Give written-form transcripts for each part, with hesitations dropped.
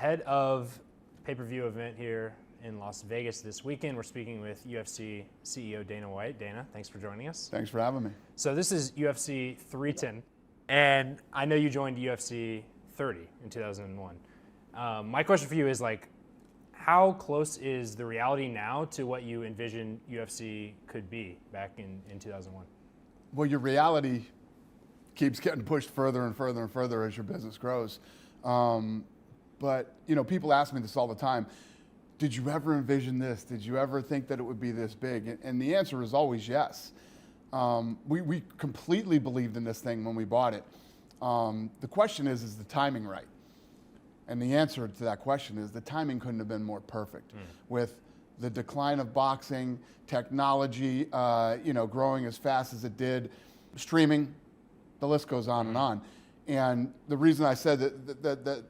ahead of pay-per-view event here in Las Vegas this weekend. We're speaking with UFC CEO Dana White. Dana, thanks for joining us. Thanks for having me. So this is UFC 310, and I know you joined UFC 30 in 2001. My question for you is how close is the reality now to what you envisioned UFC could be back in 2001? Well, your reality keeps getting pushed further and further and further as your business grows. But people ask me this all the time. Did you ever envision this? Did you ever think that it would be this big? And the answer is always yes. We completely believed in this thing when we bought it. The question is the timing right? And the answer to that question is the timing couldn't have been more perfect. With the decline of boxing, technology, growing as fast as it did, streaming, the list goes on and on. And the reason I said that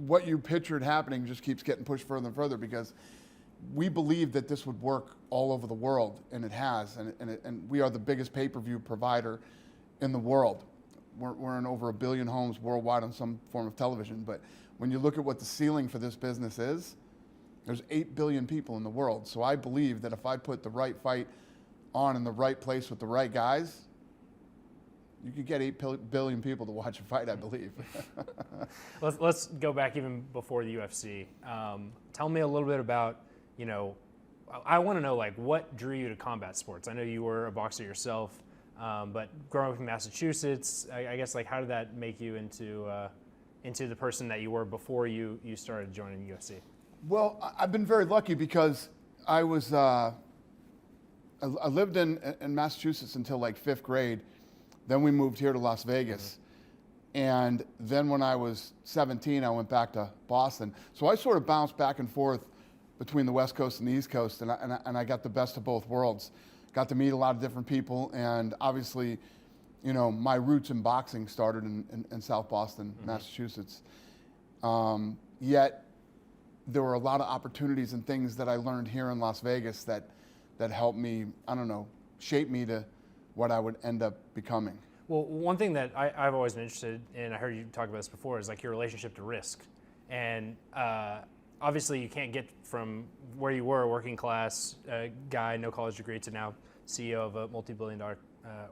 what you pictured happening just keeps getting pushed further and further, because we believed that this would work all over the world, and it has. And we are the biggest pay-per-view provider in the world. We're in over 1 billion homes worldwide on some form of television. But when you look at what the ceiling for this business is, there's 8 billion people in the world. So I believe that if I put the right fight on in the right place with the right guys, you could get 8 billion people to watch a fight, I believe. Let's go back even before the UFC. Tell me a little bit about, I want to know what drew you to combat sports. I know you were a boxer yourself, but growing up in Massachusetts, I guess how did that make you into the person that you were before you started joining the UFC? Well, I've been very lucky because I was I lived in Massachusetts until 5th grade. Then we moved here to Las Vegas. And then when I was 17, I went back to Boston. So I sort of bounced back and forth between the West Coast and the East Coast, and I got the best of both worlds. Got to meet a lot of different people, and obviously, my roots in boxing started in South Boston, Massachusetts. Yet, there were a lot of opportunities and things that I learned here in Las Vegas that helped me, shape me to what I would end up becoming. Well, one thing that I've always been interested in, I heard you talk about this before, is your relationship to risk. And obviously you can't get from where you were, a working class guy, no college degree, to now CEO of a multi-billion-dollar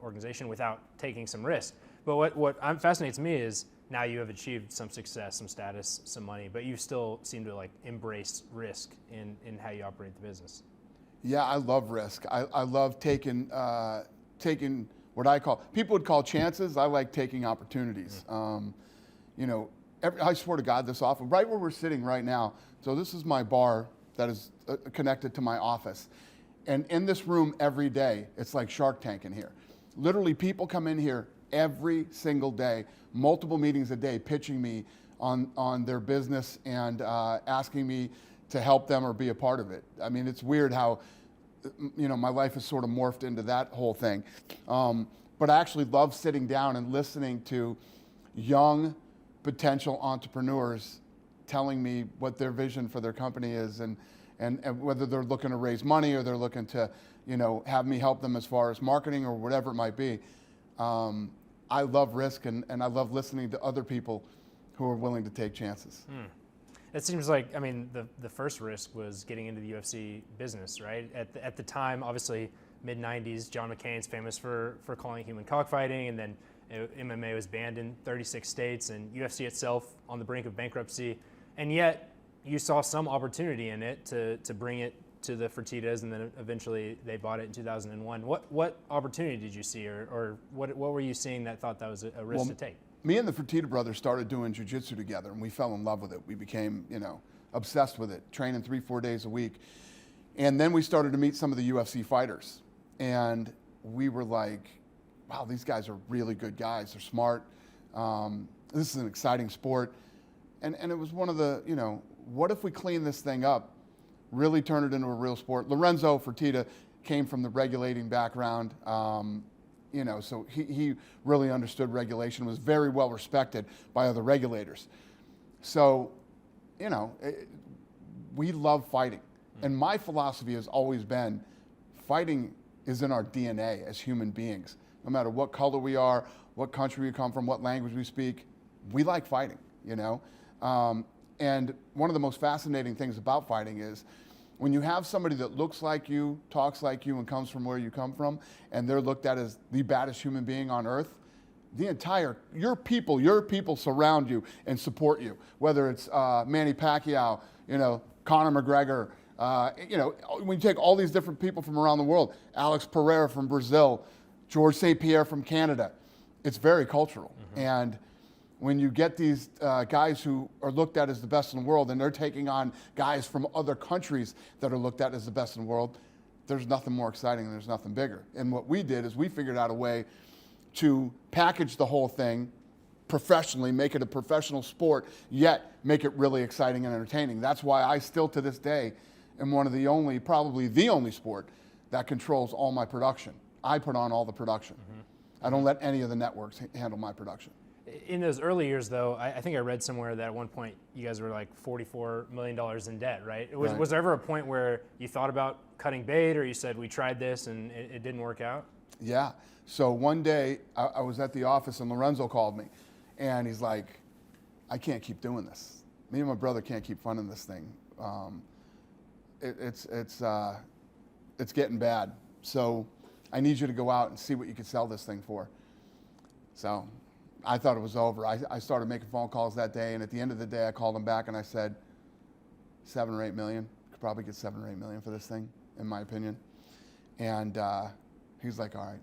organization without taking some risk. But what fascinates me is now you have achieved some success, some status, some money, but you still seem to embrace risk in how you operate the business. Yeah, I love risk. I love taking what people would call chances. I like taking opportunities. I swear to God, this office, right where we're sitting right now. So this is my bar that is connected to my office. And in this room every day, it's like Shark Tank in here. Literally, people come in here every single day, multiple meetings a day, pitching me on their business and asking me to help them or be a part of it. I mean, it's weird how my life has sort of morphed into that whole thing. But I actually love sitting down and listening to young potential entrepreneurs telling me what their vision for their company is, and whether they're looking to raise money or they're looking to, have me help them as far as marketing or whatever it might be. I love risk, and I love listening to other people who are willing to take chances. It seems like, the first risk was getting into the UFC business, right? At the time, obviously, mid-90s, John McCain's famous for calling human cockfighting, and then MMA was banned in 36 states, and UFC itself on the brink of bankruptcy. And yet, you saw some opportunity in it to bring it to the Fertittas, and then eventually they bought it in 2001. What opportunity did you see, or what were you seeing that thought that was a risk to take? Me and the Fertitta brothers started doing jiu-jitsu together, and we fell in love with it. We became, obsessed with it, training 3-4 days a week. And then we started to meet some of the UFC fighters. And we were like, wow, these guys are really good guys. They're smart. This is an exciting sport. And it was one of the, what if we clean this thing up, really turn it into a real sport? Lorenzo Fertitta came from the regulating background. So he really understood regulation, was very well respected by other regulators. So, we love fighting. And my philosophy has always been, fighting is in our DNA as human beings. No matter what color we are, what country we come from, what language we speak, we like fighting, And one of the most fascinating things about fighting is when you have somebody that looks like you, talks like you, and comes from where you come from, and they're looked at as the baddest human being on earth, your people surround you and support you. Whether it's Manny Pacquiao, Conor McGregor, when you take all these different people from around the world, Alex Pereira from Brazil, George St. Pierre from Canada, it's very cultural. Mm-hmm. And when you get these guys who are looked at as the best in the world and they're taking on guys from other countries that are looked at as the best in the world, there's nothing more exciting and there's nothing bigger. And what we did is we figured out a way to package the whole thing professionally, make it a professional sport, yet make it really exciting and entertaining. That's why I still to this day am one of the only, probably the only sport that controls all my production. I put on all the production. Mm-hmm. I don't let any of the networks handle my production. In those early years, though, I think I read somewhere that at one point you guys were like $44 million in debt, right? Was there ever a point where you thought about cutting bait, or you said, we tried this and it didn't work out? Yeah. So one day I was at the office and Lorenzo called me and he's like, I can't keep doing this. Me and my brother can't keep funding this thing. It's getting bad. So I need you to go out and see what you can sell this thing for. So I thought it was over. I started making phone calls that day, and at the end of the day, I called him back and I said, 7 or 8 million. Could probably get 7 or 8 million for this thing, in my opinion. And he's like, all right.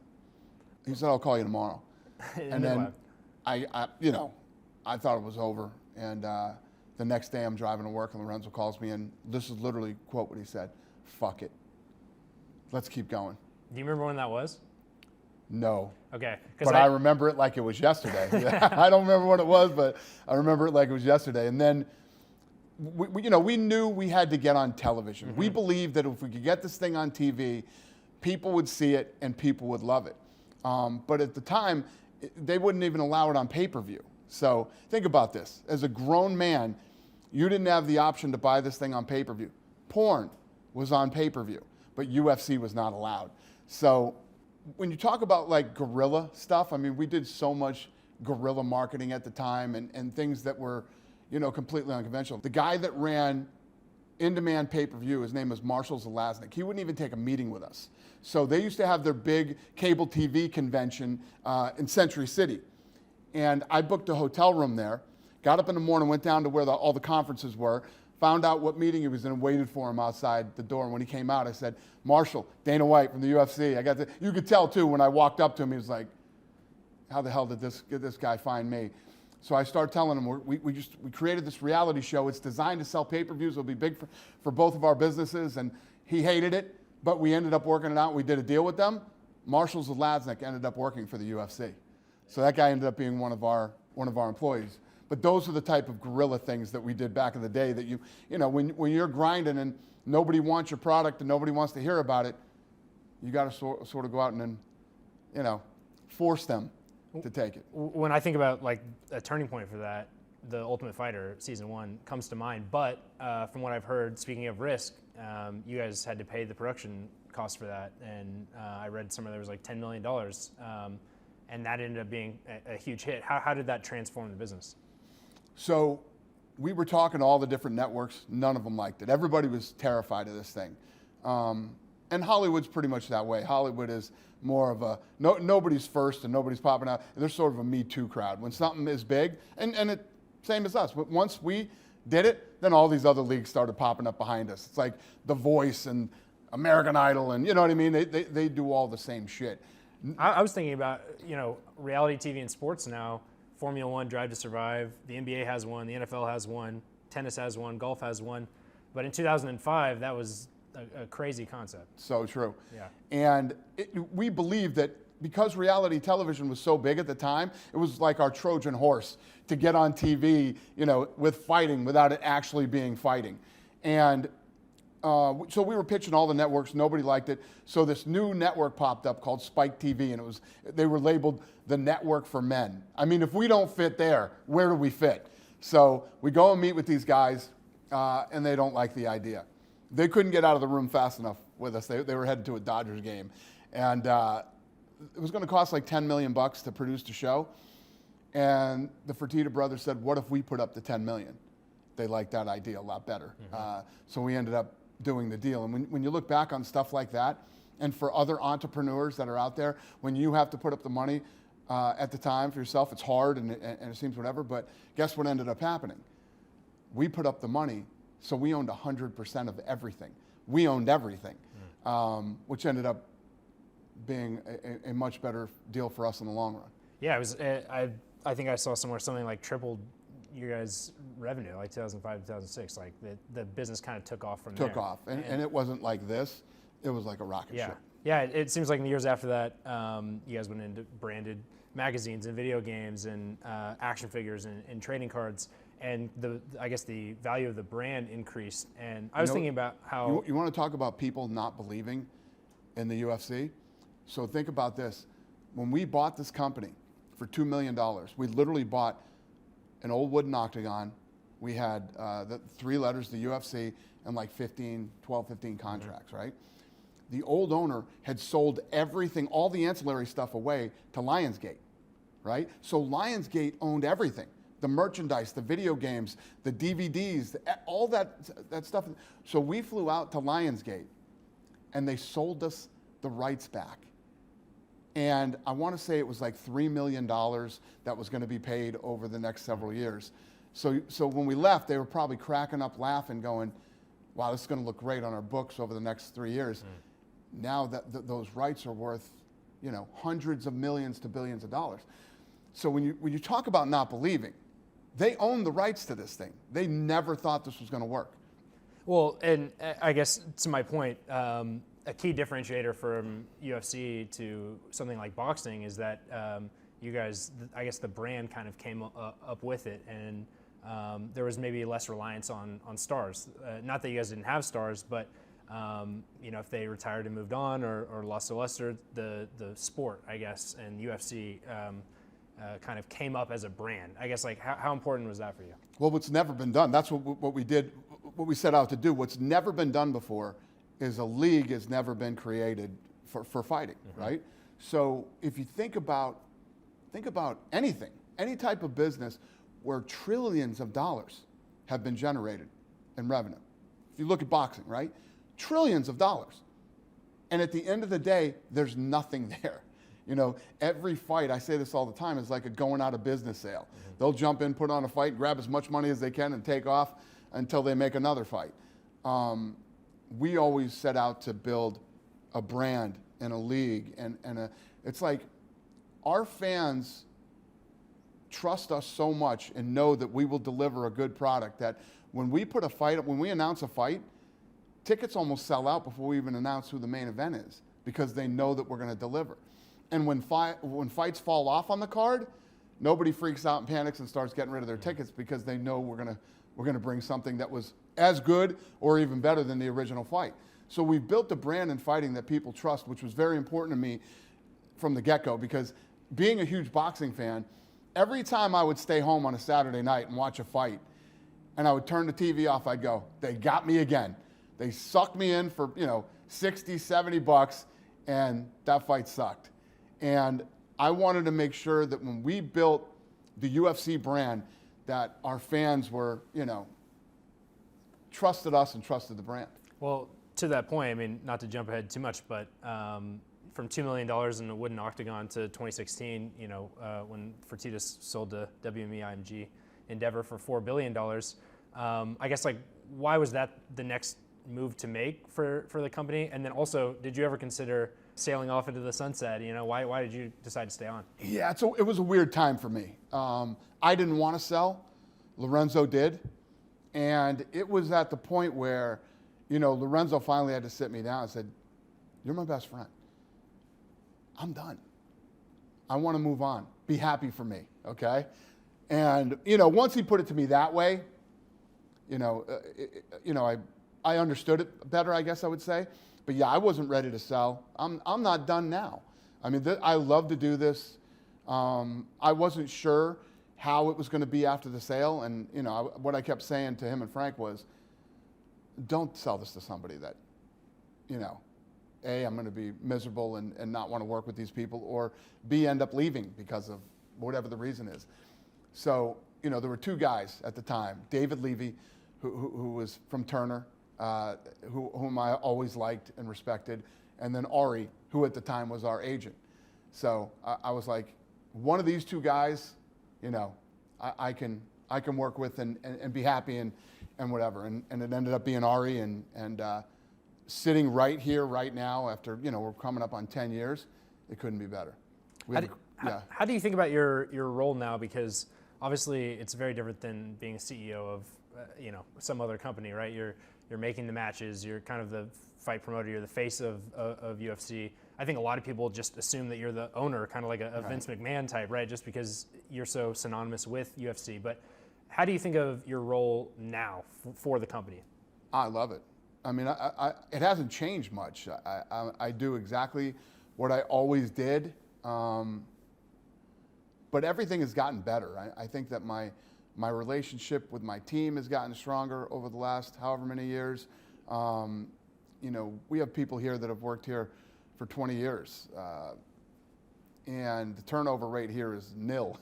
He said, I'll call you tomorrow. And then I thought it was over. And the next day I'm driving to work and Lorenzo calls me, and this is literally, quote what he said, fuck it. Let's keep going. Do you remember when that was? No. Okay. But I remember it like it was yesterday. I don't remember what it was, but I remember it like it was yesterday. And then, we knew we had to get on television. Mm-hmm. We believed that if we could get this thing on TV, people would see it and people would love it. But at the time, they wouldn't even allow it on pay-per-view. So think about this. As a grown man, you didn't have the option to buy this thing on pay-per-view. Porn was on pay-per-view, but UFC was not allowed. So when you talk about like guerrilla stuff, I mean, we did so much guerrilla marketing at the time and things that were, completely unconventional. The guy that ran in-demand pay-per-view, his name was Marshall Zelaznik. He wouldn't even take a meeting with us. So they used to have their big cable TV convention in Century City. And I booked a hotel room there, got up in the morning, went down to where all the conferences were, found out what meeting he was in, and waited for him outside the door. And when he came out, I said, Marshall, Dana White from the UFC. You could tell too when I walked up to him, he was like, how the hell did this guy find me? So I started telling him, we created this reality show. It's designed to sell pay-per-views. It'll be big for both of our businesses. And he hated it, but we ended up working it out. We did a deal with them. Marshall Zelaznik ended up working for the UFC. So that guy ended up being one of our employees. But those are the type of guerrilla things that we did back in the day that when you're grinding and nobody wants your product and nobody wants to hear about it, you got to sort of go out and force them to take it. When I think about like a turning point for that, The Ultimate Fighter season 1 comes to mind. But from what I've heard, speaking of risk, you guys had to pay the production cost for that, and I read somewhere there was like $10 million, and that ended up being a huge hit. How did that transform the business? So we were talking to all the different networks. None of them liked it. Everybody was terrified of this thing. And Hollywood's pretty much that way. Hollywood is more of a, nobody's first and nobody's popping out. They're sort of a Me Too crowd. When something is big, and it, same as us, but once we did it, then all these other leagues started popping up behind us. It's like The Voice and American Idol and, you know what I mean? They do all the same shit. I was thinking about, reality TV and sports now. Formula One, Drive to Survive, the NBA has one, the NFL has one, tennis has one, golf has one. But in 2005, that was a crazy concept. So true. Yeah. And we believed that because reality television was so big at the time, it was like our Trojan horse to get on TV, with fighting without it actually being fighting. And so we were pitching all the networks. Nobody liked it. So this new network popped up called Spike TV, and they were labeled the network for men. I mean, if we don't fit there, where do we fit? So we go and meet with these guys, and they don't like the idea. They couldn't get out of the room fast enough with us. They were headed to a Dodgers game, and it was going to cost like $10 million to produce the show. And the Fertitta brothers said, "What if we put up the $10 million?" they liked that idea a lot better. So we ended up doing the deal. And when you look back on stuff like that, and for other entrepreneurs that are out there, when you have to put up the money at the time for yourself, it's hard and it seems whatever, but guess what ended up happening? We put up the money, so we owned 100% of everything. We owned everything, which ended up being a much better deal for us in the long run. Yeah, it was. I think I saw somewhere something like tripled your guys' revenue, like 2005 to 2006. Like the business kind of took off from there. Took off, and it wasn't like this. It was like a rocket ship. Yeah, it seems like in the years after that, you guys went into branded magazines and video games and action figures and trading cards, and I guess the value of the brand increased. And I was thinking about how you want to talk about people not believing in the UFC. So think about this: when we bought this company for $2 million, we literally bought an old wooden octagon. We had the 3 letters, the UFC, and like 12, 15 contracts, right? The old owner had sold everything, all the ancillary stuff away to Lionsgate, right? So Lionsgate owned everything. The merchandise, the video games, the DVDs, all that stuff. So we flew out to Lionsgate and they sold us the rights back. And I want to say it was like $3 million that was going to be paid over the next several years. So when we left, they were probably cracking up laughing, going, wow, this is going to look great on our books over the next 3 years. Now that those rights are worth, hundreds of millions to billions of dollars. So when you talk about not believing, they own the rights to this thing. They never thought this was going to work. Well, and I guess to my point, a key differentiator from UFC to something like boxing is that you guys, I guess the brand kind of came up with it, and there was maybe less reliance on stars. Not that you guys didn't have stars, but if they retired and moved on or lost their luster, the sport, I guess, and UFC kind of came up as a brand. I guess, like, how important was that for you? Well, what's never been done, that's what we did, what we set out to do. What's never been done before is a league has never been created for fighting, right? So if you think about anything, any type of business where trillions of dollars have been generated in revenue. If you look at boxing, right? Trillions of dollars. And at the end of the day, there's nothing there. Every fight, I say this all the time, is like a going out of business sale. They'll jump in, put on a fight, grab as much money as they can and take off until they make another fight. We always set out to build a brand and a league, and it's like our fans trust us so much and know that we will deliver a good product that when we put a fight up, when we announce a fight, tickets almost sell out before we even announce who the main event is because they know that we're going to deliver. And when fights fall off on the card, nobody freaks out and panics and starts getting rid of their tickets because they know we're going to bring something that was as good or even better than the original fight. So we've built a brand in fighting that people trust, which was very important to me from the get-go, because being a huge boxing fan, every time I would stay home on a Saturday night and watch a fight, and I would turn the TV off, I'd go, they got me again. They sucked me in for, $60, $70, and that fight sucked. And I wanted to make sure that when we built the UFC brand, that our fans were, trusted us and trusted the brand. Well, to that point, I mean, not to jump ahead too much, but from $2 million in a wooden octagon to 2016, when Fertitta sold to WME-IMG Endeavor for $4 billion, I guess, like, why was that the next move to make for the company? And then also, did you ever consider sailing off into the sunset? Why did you decide to stay on? Yeah, so it was a weird time for me. I didn't want to sell. Lorenzo did. And it was at the point where, Lorenzo finally had to sit me down and said, you're my best friend. I'm done. I want to move on. Be happy for me, okay? And, once he put it to me that way, I understood it better, I guess I would say. But yeah, I wasn't ready to sell. I'm not done now. I mean, I love to do this. I wasn't sure how it was going to be after the sale. And, what I kept saying to him and Frank was, don't sell this to somebody that, A, I'm going to be miserable and not want to work with these people, or B, end up leaving because of whatever the reason is. So there were two guys at the time, David Levy, who was from Turner, whom I always liked and respected, and then Ari, who at the time was our agent. So I was like, one of these two guys, I can work with and be happy and whatever. And it ended up being Ari, and sitting right here, right now, after, we're coming up on 10 years, it couldn't be better. How do you think about your role now? Because obviously it's very different than being a CEO of, some other company, right? You're making the matches, you're kind of the fight promoter, you're the face of UFC. I think a lot of people just assume that you're the owner, kind of like a Vince McMahon type, right? Just because you're so synonymous with UFC. But how do you think of your role now for the company? I love it. I mean, it hasn't changed much. I do exactly what I always did, but everything has gotten better. I think that my relationship with my team has gotten stronger over the last however many years. We have people here that have worked here for 20 years, and the turnover rate here is nil.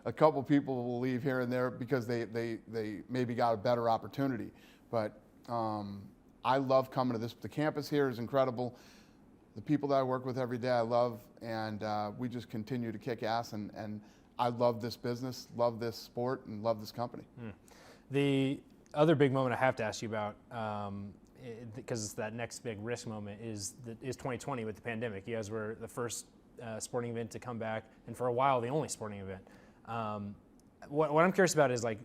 A couple people will leave here and there because they maybe got a better opportunity. But I love coming to this. The campus here is incredible. The people that I work with every day I love, and we just continue to kick ass, and I love this business, love this sport, and love this company. The other big moment I have to ask you about, because it's that next big risk moment, is 2020 with the pandemic. You guys were the first sporting event to come back, and for a while the only sporting event. What I'm curious about is, like,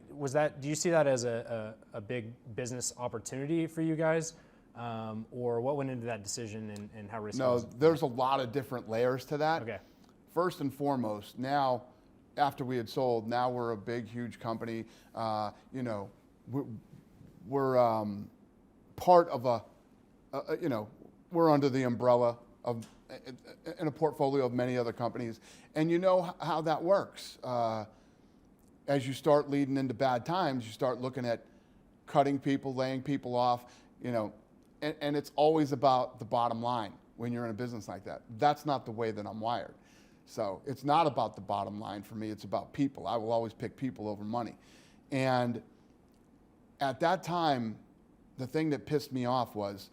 do you see that as a big business opportunity for you guys, or what went into that decision and how risky was it? No, there's a lot of different layers to that. Okay. First and foremost, now after we had sold, now we're a big, huge company. We're part of we're under the umbrella of in a portfolio of many other companies, and you know how that works. As you start leading into bad times, you start looking at cutting people, laying people off, and it's always about the bottom line when you're in a business like that. That's not the way that I'm wired. So it's not about the bottom line for me, it's about people. I will always pick people over money. And at that time, the thing that pissed me off was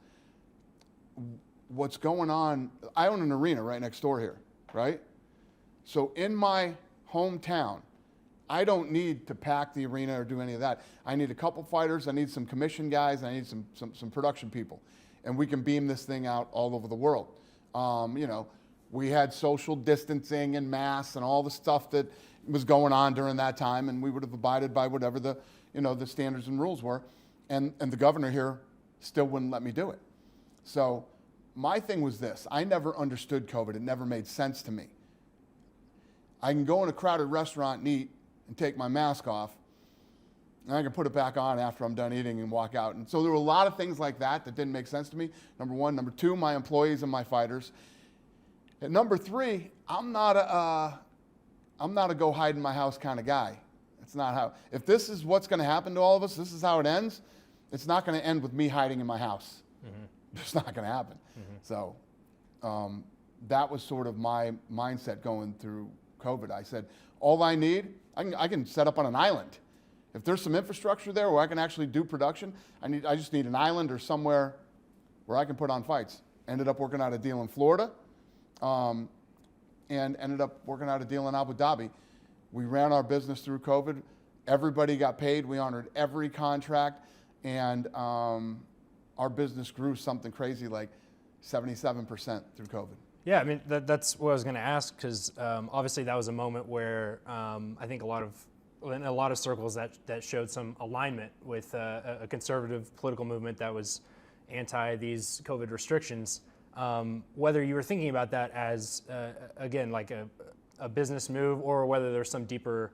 what's going on. I own an arena right next door here, right? So in my hometown, I don't need to pack the arena or do any of that. I need a couple fighters, I need some commission guys, I need some production people. And we can beam this thing out all over the world. We had social distancing and masks and all the stuff that was going on during that time, and we would have abided by whatever the standards and rules were. And the governor here still wouldn't let me do it. So my thing was this: I never understood COVID. It never made sense to me. I can go in a crowded restaurant and eat and take my mask off, and I can put it back on after I'm done eating and walk out. And so there were a lot of things like that didn't make sense to me, number one. Number two, my employees and my fighters. And number three, I'm not a go hide in my house kind of guy. It's not how. If this is what's going to happen to all of us, this is how it ends. It's not going to end with me hiding in my house. Mm-hmm. It's not going to happen. Mm-hmm. So that was sort of my mindset going through COVID. I said, all I need, I can set up on an island. If there's some infrastructure there where I can actually do production, I just need an island or somewhere where I can put on fights. Ended up working out a deal in Florida, and ended up working out a deal in Abu Dhabi. We ran our business through COVID. Everybody got paid. We honored every contract, and our business grew something crazy like 77% through COVID. Yeah, I mean, that's what I was going to ask, because obviously that was a moment where I think in a lot of circles that showed some alignment with a conservative political movement that was anti these COVID restrictions. Whether you were thinking about that as, again, like a business move, or whether there's some deeper,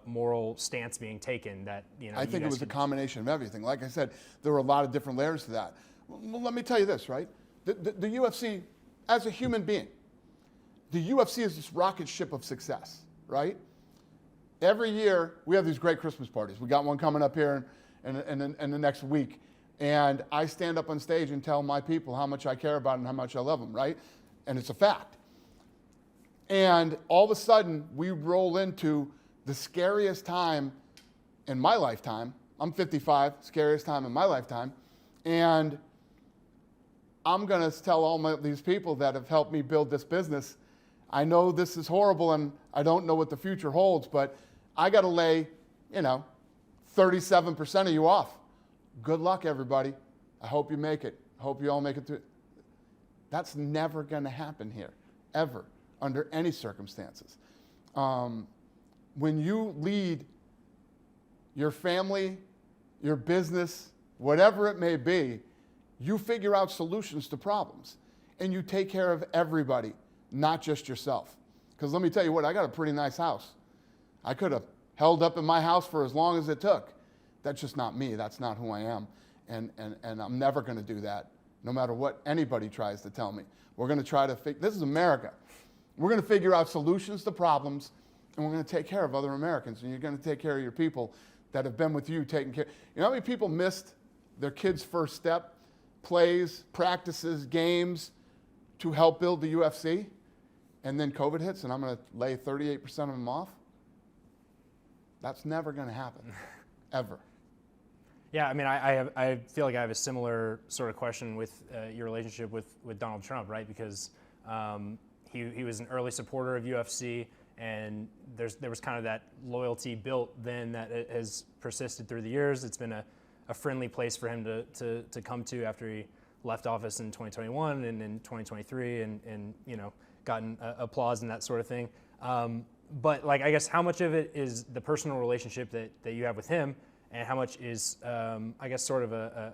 moral stance being taken that, I think it was a combination of everything. Like I said, there were a lot of different layers to that. Well, let me tell you this, right? The UFC, as a human being, the UFC is this rocket ship of success, right? Every year, we have these great Christmas parties. We got one coming up here in the next week. And I stand up on stage and tell my people how much I care about them and how much I love them, right? And it's a fact. And all of a sudden, we roll into the scariest time in my lifetime. I'm 55, scariest time in my lifetime. And I'm going to tell all these people that have helped me build this business, I know this is horrible and I don't know what the future holds, but I got to lay, 37% of you off. Good luck, everybody. I hope you make it. I hope you all make it through. That's never going to happen here, ever, under any circumstances. When you lead your family, your business, whatever it may be, you figure out solutions to problems and you take care of everybody, not just yourself. Because let me tell you what, I got a pretty nice house. I could have held up in my house for as long as it took. That's just not me. That's not who I am. And I'm never going to do that, no matter what anybody tries to tell me. We're going to try to this is America. We're going to figure out solutions to problems, and we're going to take care of other Americans. And you're going to take care of your people that have been with you taking care. You know how many people missed their kid's first step, plays, practices, games to help build the UFC? And then COVID hits, and I'm going to lay 38% of them off? That's never going to happen, ever. Yeah, I mean, I feel like I have a similar sort of question with your relationship with Donald Trump, right? Because he was an early supporter of UFC, and there was kind of that loyalty built then that it has persisted through the years. It's been a friendly place for him to come to after he left office in 2021 and in 2023, and gotten applause and that sort of thing. But like, I guess how much of it is the personal relationship that you have with him, and how much is, I guess, sort of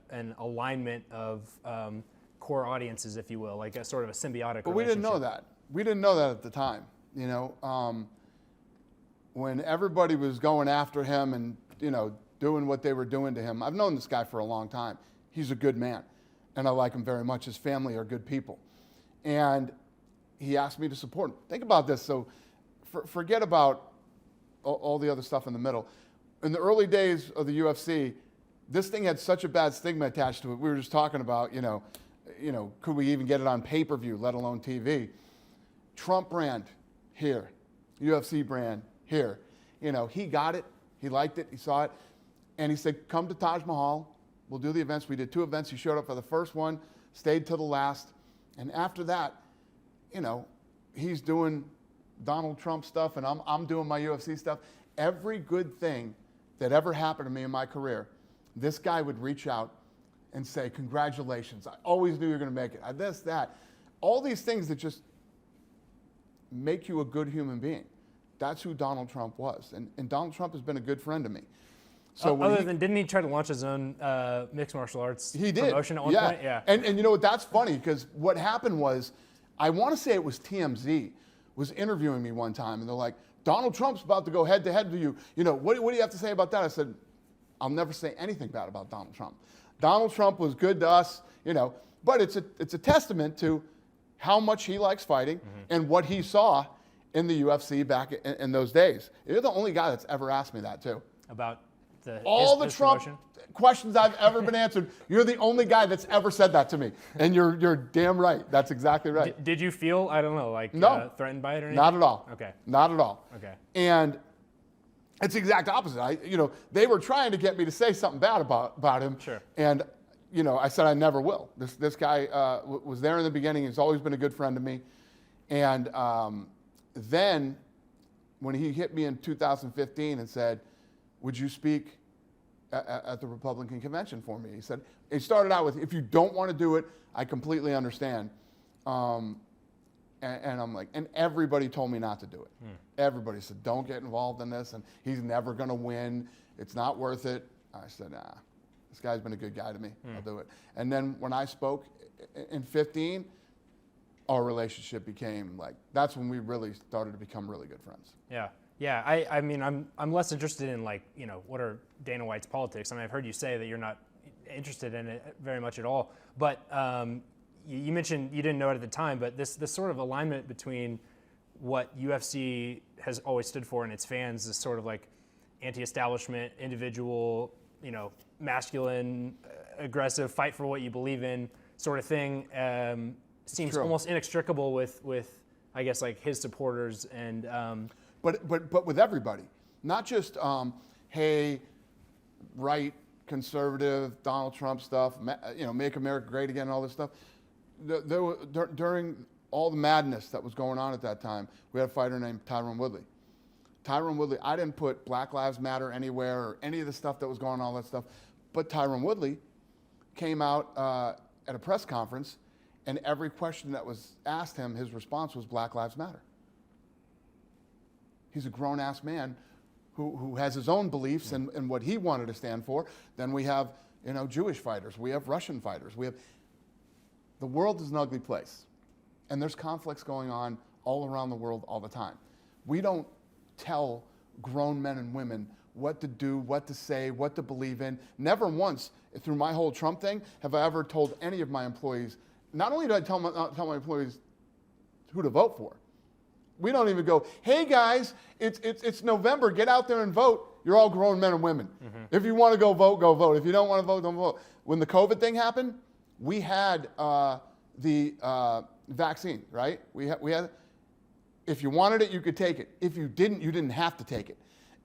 an alignment of core audiences, if you will, like a sort of a symbiotic But relationship? we didn't know that. We didn't know that at the time. When everybody was going after him and, doing what they were doing to him. I've known this guy for a long time. He's a good man, and I like him very much. His family are good people. And he asked me to support him. Think about this. So forget about all the other stuff in the middle. In the early days of the UFC, this thing had such a bad stigma attached to it. We were just talking about, could we even get it on pay-per-view, let alone TV? Trump brand here, UFC brand here. He got it, he liked it, he saw it, and he said, come to Taj Mahal, we'll do the events. We did 2 events. He showed up for the first one, stayed till the last, and after that, he's doing Donald Trump stuff, and I'm doing my UFC stuff. Every good thing that ever happened to me in my career, this guy would reach out and say, congratulations, I always knew you were going to make it. This, that. All these things that just make you a good human being. That's who Donald Trump was. And Donald Trump has been a good friend to me. So didn't he try to launch his own mixed martial arts promotion at one yeah. point? Yeah. And you know what, that's funny, because what happened was, I want to say it was TMZ was interviewing me one time, and they're like, Donald Trump's about to go head to head with you. What do you have to say about that? I said, I'll never say anything bad about Donald Trump. Donald Trump was good to us, but it's a testament to how much he likes fighting and what he saw in the UFC back in those days. You're the only guy that's ever asked me that too. About all the Trump promotion? Questions I've ever been answered, you're the only guy that's ever said that to me. And you're damn right. That's exactly right. Did you feel, I don't know, like no, threatened by it or anything? Not at all. Okay. Not at all. Okay. And it's the exact opposite. They were trying to get me to say something bad about him. Sure. And, I said I never will. This guy was there in the beginning. He's always been a good friend to me. And then when he hit me in 2015 and said, would you speak at the Republican convention for me? He said, he started out with, if you don't want to do it, I completely understand. And I'm like, and everybody told me not to do it. Everybody said, don't get involved in this, and he's never going to win. It's not worth it. I said, nah, this guy's been a good guy to me. I'll do it. And then when I spoke in 15, our relationship became that's when we really started to become really good friends. Yeah. Yeah, I mean, I'm less interested in what are Dana White's politics. I mean, I've heard you say that you're not interested in it very much at all. But you mentioned you didn't know it at the time, but this sort of alignment between what UFC has always stood for and its fans, this sort of anti-establishment, individual, masculine, aggressive, fight for what you believe in sort of thing, seems almost inextricable with I guess his supporters and. But with everybody, Not just, hey, right, conservative, Donald Trump stuff, make America great again, and all this stuff. During all the madness that was going on at that time, we had a fighter named Tyron Woodley. Tyron Woodley, I didn't put Black Lives Matter anywhere or any of the stuff that was going on, all that stuff, but Tyron Woodley came out at a press conference, and every question that was asked him, his response was Black Lives Matter. He's a grown-ass man who has his own beliefs and what he wanted to stand for. Then we have, Jewish fighters. We have Russian fighters. The world is an ugly place, and there's conflicts going on all around the world all the time. We don't tell grown men and women what to do, what to say, what to believe in. Never once through my whole Trump thing have I ever told any of my employees, not only do I tell my employees who to vote for, we don't even go, hey guys, it's November, get out there and vote. You're all grown men and women. Mm-hmm. If you want to go vote, go vote. If you don't want to vote, don't vote. When the COVID thing happened, we had the vaccine, right? We had, if you wanted it, you could take it. If you didn't have to take it.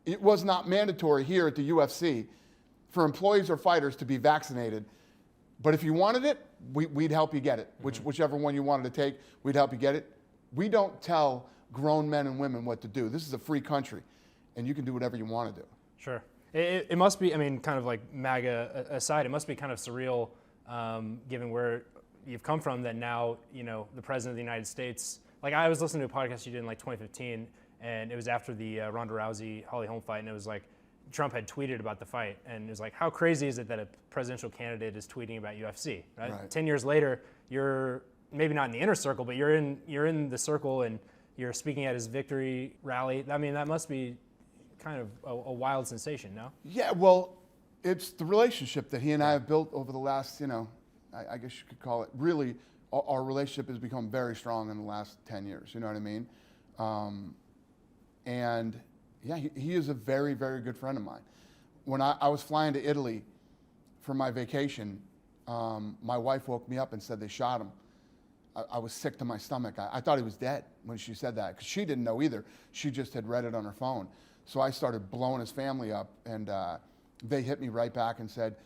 It was not mandatory here at the UFC for employees or fighters to be vaccinated. But if you wanted it, we'd help you get it. Whichever one you wanted to take, we'd help you get it. We don't tell grown men and women what to do. This is a free country, and you can do whatever you want to do. Sure. It must be, kind of like MAGA aside, it must be kind of surreal given where you've come from that now, the President of the United States, like I was listening to a podcast you did in like 2015, and it was after the Ronda Rousey Holly Holm fight, and it was like Trump had tweeted about the fight, and it was like, how crazy is it that a presidential candidate is tweeting about UFC, right? 10 years later, you're maybe not in the inner circle, but you're in the circle, and you're speaking at his victory rally. That must be kind of a wild sensation, no? Yeah, well, it's the relationship that he and I have built over the last, I guess you could call it, really, our relationship has become very strong in the last 10 years, you know what I mean? And yeah, he is a very, very good friend of mine. When I was flying to Italy for my vacation, my wife woke me up and said they shot him. I was sick to my stomach. I thought he was dead when she said that, because she didn't know either. She just had read it on her phone. So I started blowing his family up, and they hit me right back and said,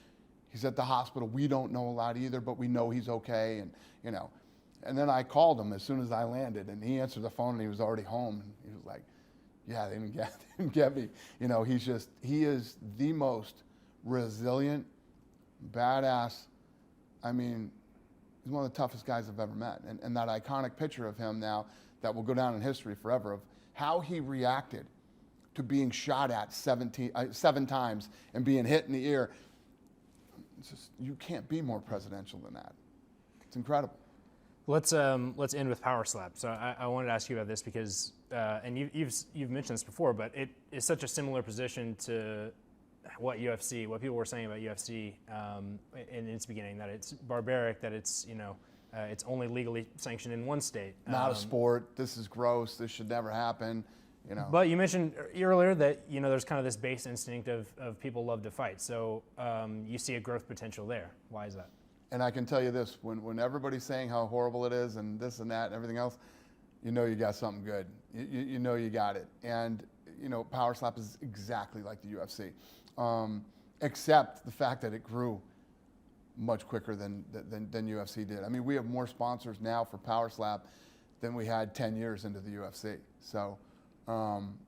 he's at the hospital. We don't know a lot either, but we know he's okay, and And then I called him as soon as I landed, and he answered the phone, and he was already home. And he was like, yeah, they didn't get me. He is the most resilient, badass. He's one of the toughest guys I've ever met. And that iconic picture of him now that will go down in history forever, of how he reacted to being shot at 7 times and being hit in the ear. You can't be more presidential than that. It's incredible. Let's end with Power Slap. So I wanted to ask you about this because, and you've mentioned this before, but it is such a similar position to what people were saying about UFC in its beginning, that it's barbaric, that it's it's only legally sanctioned in one state. Not a sport. This is gross. This should never happen. But you mentioned earlier that there's kind of this base instinct of people love to fight. So you see a growth potential there. Why is that? And I can tell you this: when everybody's saying how horrible it is and this and that and everything else, you got something good. You got it. And Power Slap is exactly like the UFC, except the fact that it grew much quicker than UFC did. We have more sponsors now for Power Slap than we had 10 years into the UFC. So, and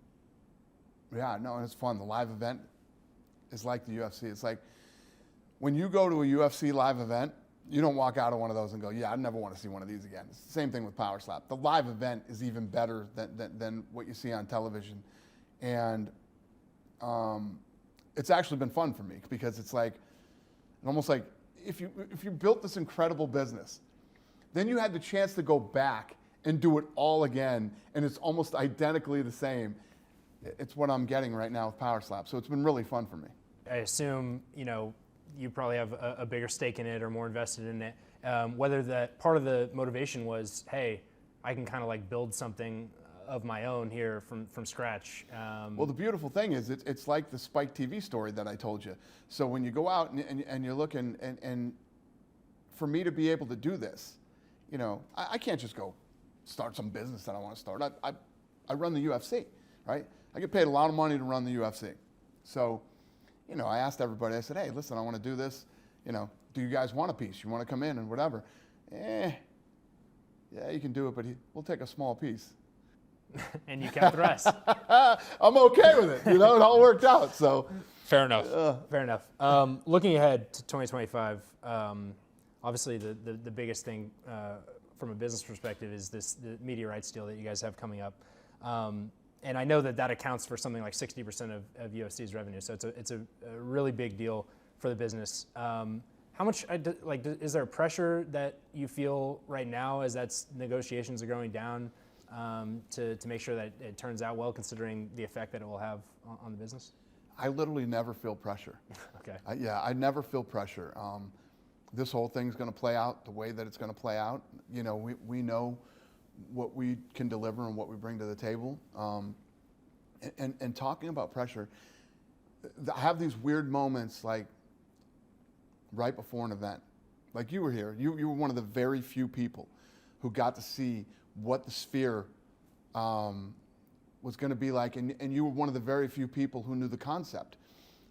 it's fun. The live event is like the UFC. It's like when you go to a UFC live event, you don't walk out of one of those and go, yeah, I never want to see one of these again. It's the same thing with Power Slap. The live event is even better than what you see on television. And it's actually been fun for me, because it's like, almost like if you built this incredible business, then you had the chance to go back and do it all again, and it's almost identically the same. It's what I'm getting right now with Power Slap. So it's been really fun for me. I assume, you probably have a bigger stake in it or more invested in it. Whether that part of the motivation was, hey, I can kind of like build something of my own here from scratch. Well, the beautiful thing is it's like the Spike TV story that I told you. So when you go out and you're looking, and for me to be able to do this, I can't just go start some business that I want to start. I run the UFC, right? I get paid a lot of money to run the UFC. So, I asked everybody, I said, hey, listen, I want to do this. Do you guys want a piece? You want to come in and whatever? Yeah, you can do it, but we'll take a small piece. And you kept the rest. I'm okay with it. It all worked out. So fair enough. Fair enough. Looking ahead to 2025, obviously the biggest thing from a business perspective is the media rights deal that you guys have coming up. And I know that accounts for something like 60% of UFC's revenue. So it's a really big deal for the business. How much, is there pressure that you feel right now as negotiations are going down to make sure that it turns out well, considering the effect that it will have on the business? I literally never feel pressure. Okay. I never feel pressure. This whole thing's going to play out the way that it's going to play out. We know what we can deliver and what we bring to the table. And talking about pressure, I have these weird moments like right before an event. Like you were here. You were one of the very few people who got to see what the Sphere was going to be like, and you were one of the very few people who knew the concept.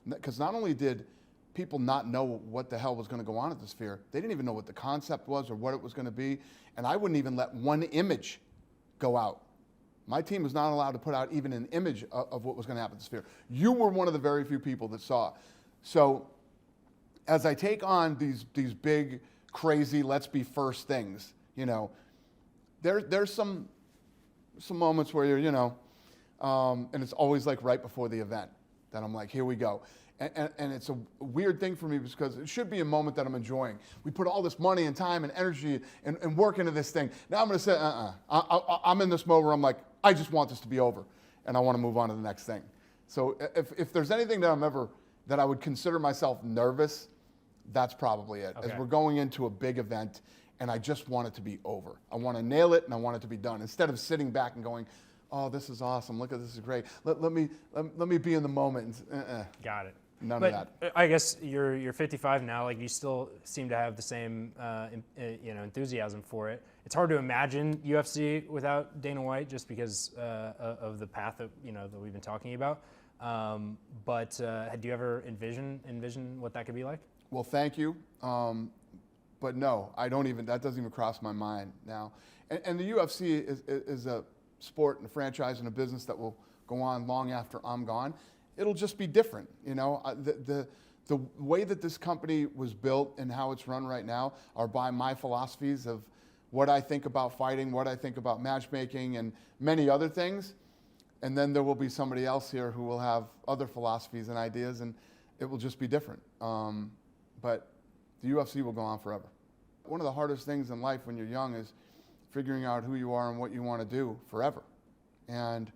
Because not only did people not know what the hell was going to go on at the Sphere, they didn't even know what the concept was or what it was going to be, and I wouldn't even let one image go out. My team was not allowed to put out even an image of what was going to happen at the Sphere. You were one of the very few people that saw. So as I take on these big, crazy, let's be first things, there's some moments where you're, and it's always like right before the event that I'm like, here we go. And it's a weird thing for me because it should be a moment that I'm enjoying. We put all this money and time and energy and work into this thing. Now I'm going to say, I'm in this mode where I'm like, I just want this to be over, and I want to move on to the next thing. So if there's anything that I would consider myself nervous, that's probably it. Okay. As we're going into a big event, and I just want it to be over. I want to nail it, and I want it to be done. Instead of sitting back and going, oh, this is awesome. Look at this is great. Let me be in the moment. Got it. None of that. I guess you're 55 now. Like you still seem to have the same enthusiasm for it. It's hard to imagine UFC without Dana White, just because of the path that we've been talking about. But do you ever envision what that could be like? Well, thank you. But no, I don't even. That doesn't even cross my mind now. And the UFC is a sport and a franchise and a business that will go on long after I'm gone. It'll just be different, The way that this company was built and how it's run right now are by my philosophies of what I think about fighting, what I think about matchmaking, and many other things. And then there will be somebody else here who will have other philosophies and ideas, and it will just be different. But the UFC will go on forever. One of the hardest things in life when you're young is figuring out who you are and what you want to do forever. And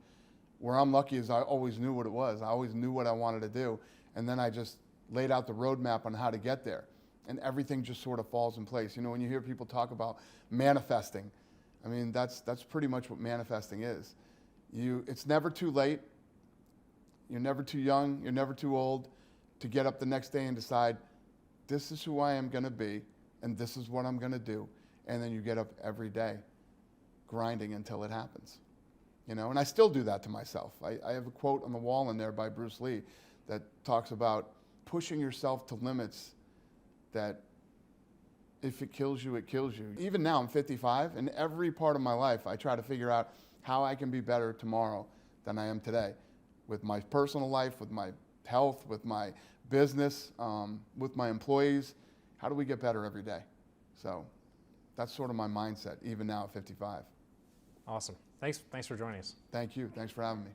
where I'm lucky is I always knew what it was. I always knew what I wanted to do. And then I just laid out the roadmap on how to get there. And everything just sort of falls in place. When you hear people talk about manifesting, I mean, that's pretty much what manifesting is. It's never too late. You're never too young. You're never too old to get up the next day and decide, this is who I am going to be, and this is what I'm going to do. And then you get up every day grinding until it happens. And I still do that to myself. I have a quote on the wall in there by Bruce Lee that talks about pushing yourself to limits that if it kills you, it kills you. Even now, I'm 55, and every part of my life, I try to figure out how I can be better tomorrow than I am today. With my personal life, with my health, with my business, with my employees. How do we get better every day? So that's sort of my mindset, even now at 55. Awesome. Thanks for joining us. Thank you. Thanks for having me.